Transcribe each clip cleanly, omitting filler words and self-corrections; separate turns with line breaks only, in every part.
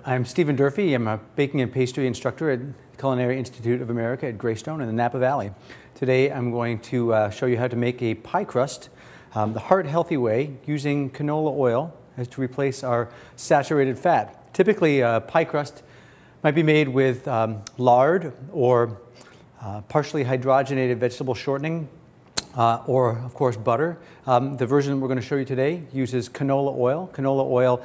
I'm Stephen Durfee. I'm a baking and pastry instructor at Culinary Institute of America at Greystone in the Napa Valley. Today I'm going to show you how to make a pie crust the heart-healthy way using canola oil as to replace our saturated fat. Typically, a pie crust might be made with lard or partially hydrogenated vegetable shortening or, of course, butter. The version we're going to show you today uses canola oil. Canola oil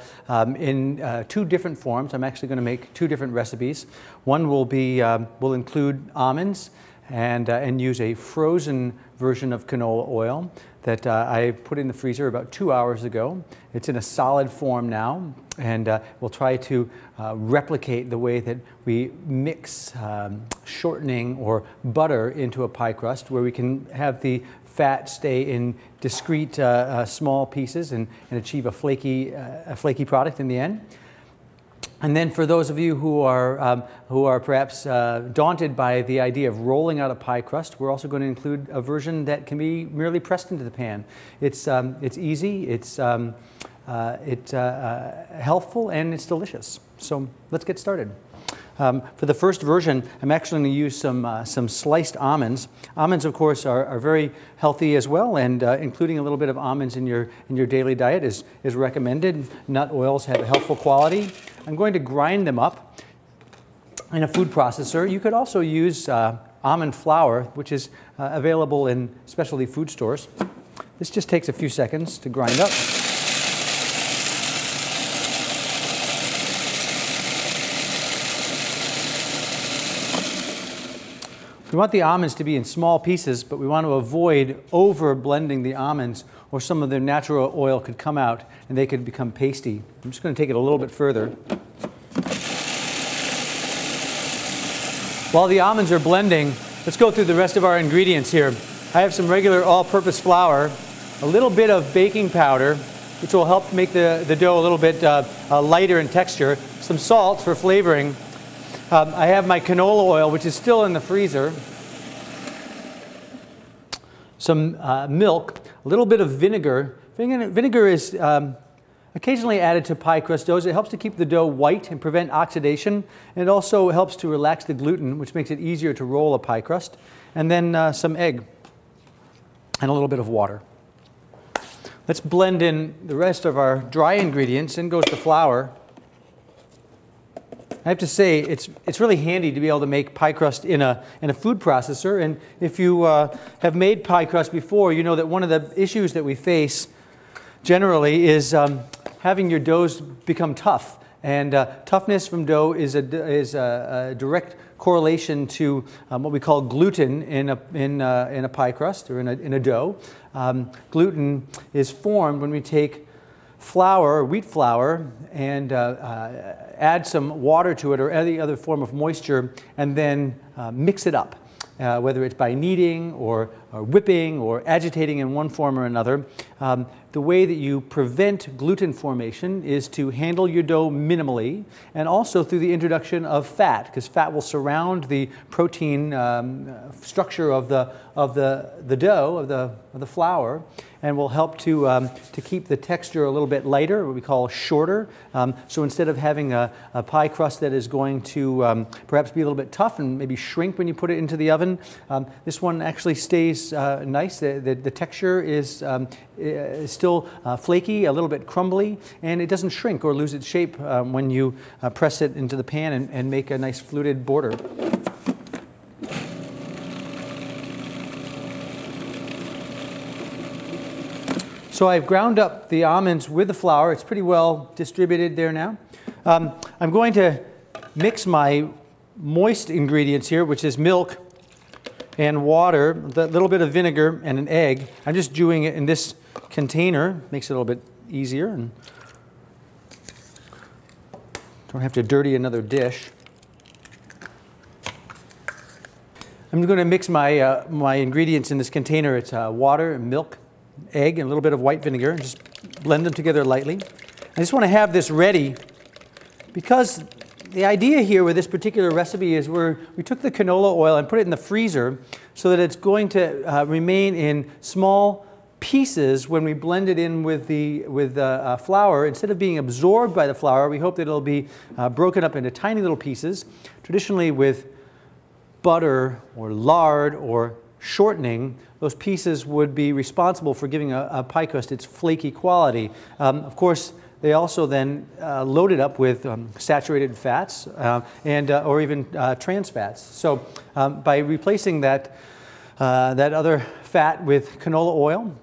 in two different forms. I'm actually going to make two different recipes. One will include almonds and use a frozen version of canola oil that I put in the freezer about 2 hours ago. It's in a solid form now, and we'll try to replicate the way that we mix shortening or butter into a pie crust, where we can have the fat stay in discrete small pieces and achieve a flaky product in the end. And then for those of you who are perhaps daunted by the idea of rolling out a pie crust, we're also going to include a version that can be merely pressed into the pan. It's easy, it's healthful, and it's delicious. So let's get started. For the first version, I'm actually going to use some sliced almonds. Almonds, of course, are very healthy as well, and including a little bit of almonds in your daily diet is recommended. Nut oils have a healthful quality. I'm going to grind them up in a food processor. You could also use almond flour, which is available in specialty food stores. This just takes a few seconds to grind up. We want the almonds to be in small pieces, but we want to avoid over blending the almonds, or some of their natural oil could come out and they could become pasty. I'm just going to take it a little bit further. While the almonds are blending, let's go through the rest of our ingredients here. I have some regular all-purpose flour, a little bit of baking powder, which will help make the dough a little bit lighter in texture, some salt for flavoring. I have my canola oil, which is still in the freezer, some milk, a little bit of vinegar. Vinegar is occasionally added to pie crust doughs. It helps to keep the dough white and prevent oxidation, and it also helps to relax the gluten, which makes it easier to roll a pie crust. And then some egg and a little bit of water. Let's blend in the rest of our dry ingredients. In goes the flour. I have to say, it's really handy to be able to make pie crust in a food processor. And if you have made pie crust before, you know that one of the issues that we face generally is having your doughs become tough. And toughness from dough is a direct correlation to what we call gluten in a pie crust or in a dough. Gluten is formed when we take flour, wheat flour, and add some water to it or any other form of moisture, and then mix it up, whether it's by kneading or whipping or agitating in one form or another. The way that you prevent gluten formation is to handle your dough minimally, and also through the introduction of fat, because fat will surround the protein structure of the dough, of the flour, and will help to keep the texture a little bit lighter, what we call shorter. So instead of having a pie crust that is going to perhaps be a little bit tough and maybe shrink when you put it into the oven, this one actually stays nice. The texture is still flaky, a little bit crumbly, and it doesn't shrink or lose its shape when you press it into the pan and make a nice fluted border. So I've ground up the almonds with the flour. It's pretty well distributed there now. I'm going to mix my moist ingredients here, which is milk and water, a little bit of vinegar, and an egg. I'm just doing it in this container. Makes it a little bit easier, and don't have to dirty another dish. I'm going to mix my my ingredients in this container. It's water, milk, egg, and a little bit of white vinegar, and just blend them together lightly. I just want to have this ready because the idea here with this particular recipe is we took the canola oil and put it in the freezer so that it's going to remain in small pieces, when we blend it in with the flour, instead of being absorbed by the flour, we hope that it'll be broken up into tiny little pieces. Traditionally with butter or lard or shortening, those pieces would be responsible for giving a pie crust its flaky quality. Of course, they also then load it up with saturated fats or even trans fats. So by replacing that other fat with canola oil,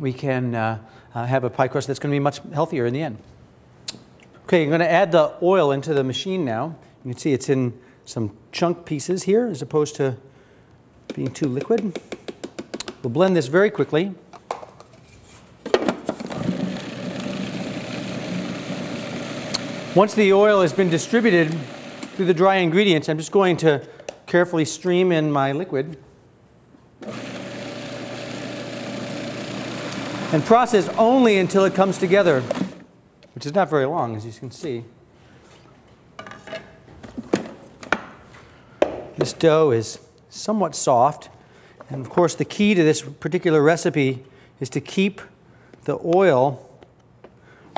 we can have a pie crust that's going to be much healthier in the end. Okay, I'm going to add the oil into the machine now. You can see it's in some chunk pieces here as opposed to being too liquid. We'll blend this very quickly. Once the oil has been distributed through the dry ingredients, I'm just going to carefully stream in my liquid and process only until it comes together, which is not very long, as you can see. This dough is somewhat soft, and of course the key to this particular recipe is to keep the oil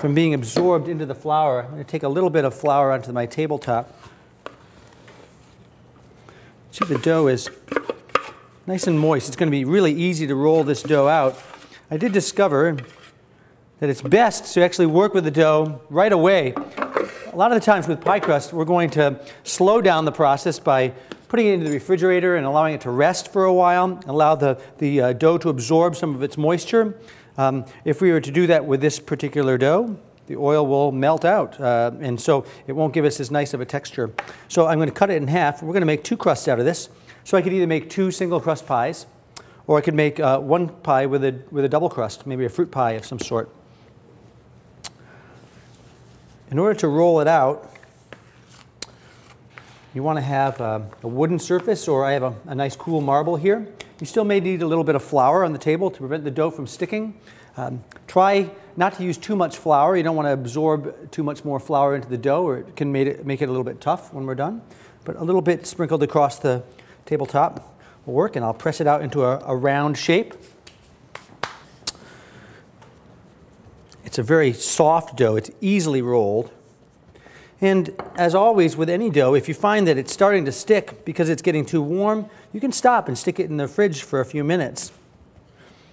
from being absorbed into the flour. I'm going to take a little bit of flour onto my tabletop. See, the dough is nice and moist. It's going to be really easy to roll this dough out. I did discover that it's best to actually work with the dough right away. A lot of the times with pie crust, we're going to slow down the process by putting it into the refrigerator and allowing it to rest for a while, allow the dough to absorb some of its moisture. If we were to do that with this particular dough, the oil will melt out, and so it won't give us as nice of a texture. So I'm going to cut it in half. We're going to make two crusts out of this. So I could either make two single crust pies, or I could make one pie with a double crust, maybe a fruit pie of some sort. In order to roll it out, you want to have a wooden surface, or I have a nice cool marble here. You still may need a little bit of flour on the table to prevent the dough from sticking. Try not to use too much flour. You don't want to absorb too much more flour into the dough, or it can make it a little bit tough when we're done. But a little bit sprinkled across the tabletop will work, and I'll press it out into a round shape. It's a very soft dough. It's easily rolled. And as always with any dough, if you find that it's starting to stick because it's getting too warm, you can stop and stick it in the fridge for a few minutes.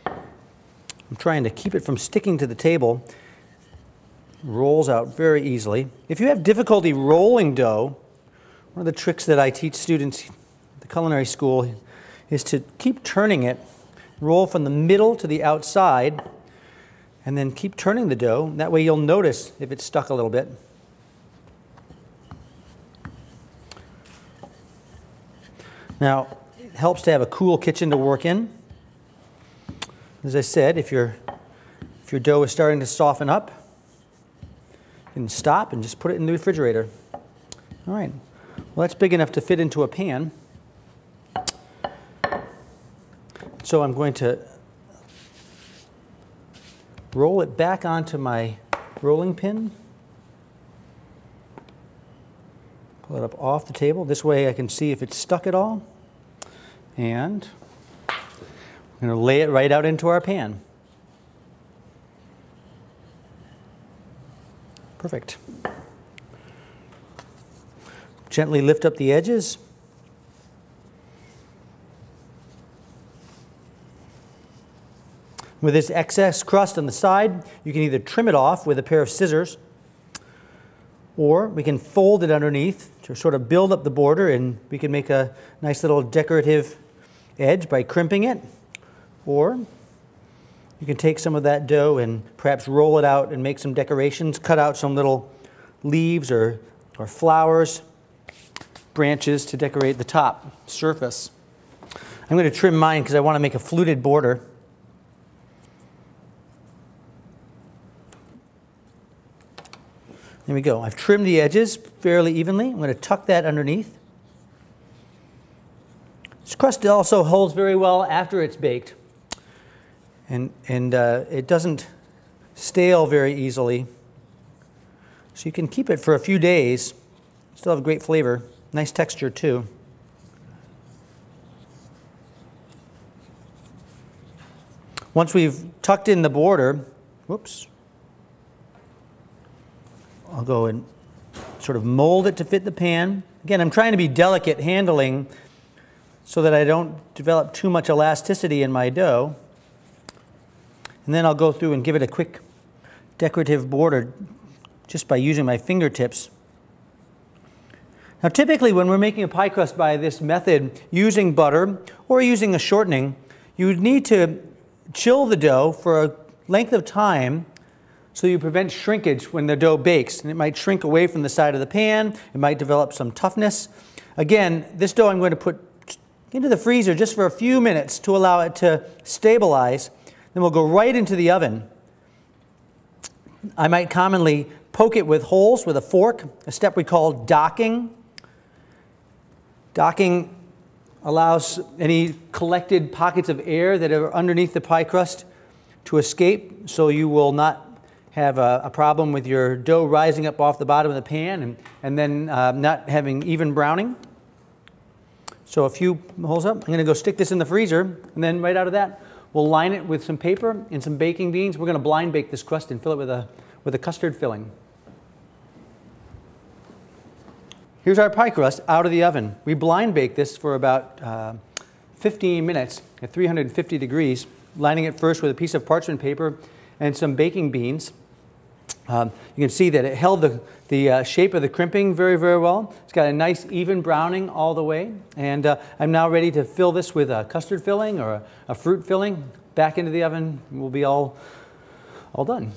I'm trying to keep it from sticking to the table. It rolls out very easily. If you have difficulty rolling dough, one of the tricks that I teach students at the culinary school is to keep turning it, roll from the middle to the outside, and then keep turning the dough. That way you'll notice if it's stuck a little bit. Now, it helps to have a cool kitchen to work in. As I said, if your dough is starting to soften up, you can stop and just put it in the refrigerator. All right, well, that's big enough to fit into a pan. So I'm going to roll it back onto my rolling pin. Pull it up off the table. This way I can see if it's stuck at all. And we're going to lay it right out into our pan. Perfect. Gently lift up the edges. With this excess crust on the side, you can either trim it off with a pair of scissors, or we can fold it underneath to sort of build up the border, and we can make a nice little decorative edge by crimping it. Or you can take some of that dough and perhaps roll it out and make some decorations, cut out some little leaves or flowers, branches to decorate the top surface. I'm going to trim mine because I want to make a fluted border. There we go. I've trimmed the edges fairly evenly. I'm going to tuck that underneath. This crust also holds very well after it's baked, and it doesn't stale very easily. So you can keep it for a few days. Still have great flavor. Nice texture too. Once we've tucked in the border, whoops, I'll go and sort of mold it to fit the pan. Again, I'm trying to be delicate handling so that I don't develop too much elasticity in my dough. And then I'll go through and give it a quick decorative border just by using my fingertips. Now typically when we're making a pie crust by this method, using butter or using a shortening, you would need to chill the dough for a length of time so you prevent shrinkage when the dough bakes. And it might shrink away from the side of the pan, it might develop some toughness. Again, this dough I'm going to put into the freezer just for a few minutes to allow it to stabilize. Then we'll go right into the oven. I might commonly poke it with holes with a fork, a step we call docking. Docking allows any collected pockets of air that are underneath the pie crust to escape, so you will not have a problem with your dough rising up off the bottom of the pan and then not having even browning. So a few holes up. I'm going to go stick this in the freezer, and then right out of that, we'll line it with some paper and some baking beans. We're going to blind bake this crust and fill it with a custard filling. Here's our pie crust out of the oven. We blind bake this for about 15 minutes at 350 degrees, lining it first with a piece of parchment paper and some baking beans. You can see that it held the shape of the crimping very, very well. It's got a nice even browning all the way. And I'm now ready to fill this with a custard filling or a fruit filling. Back into the oven, we'll be all done.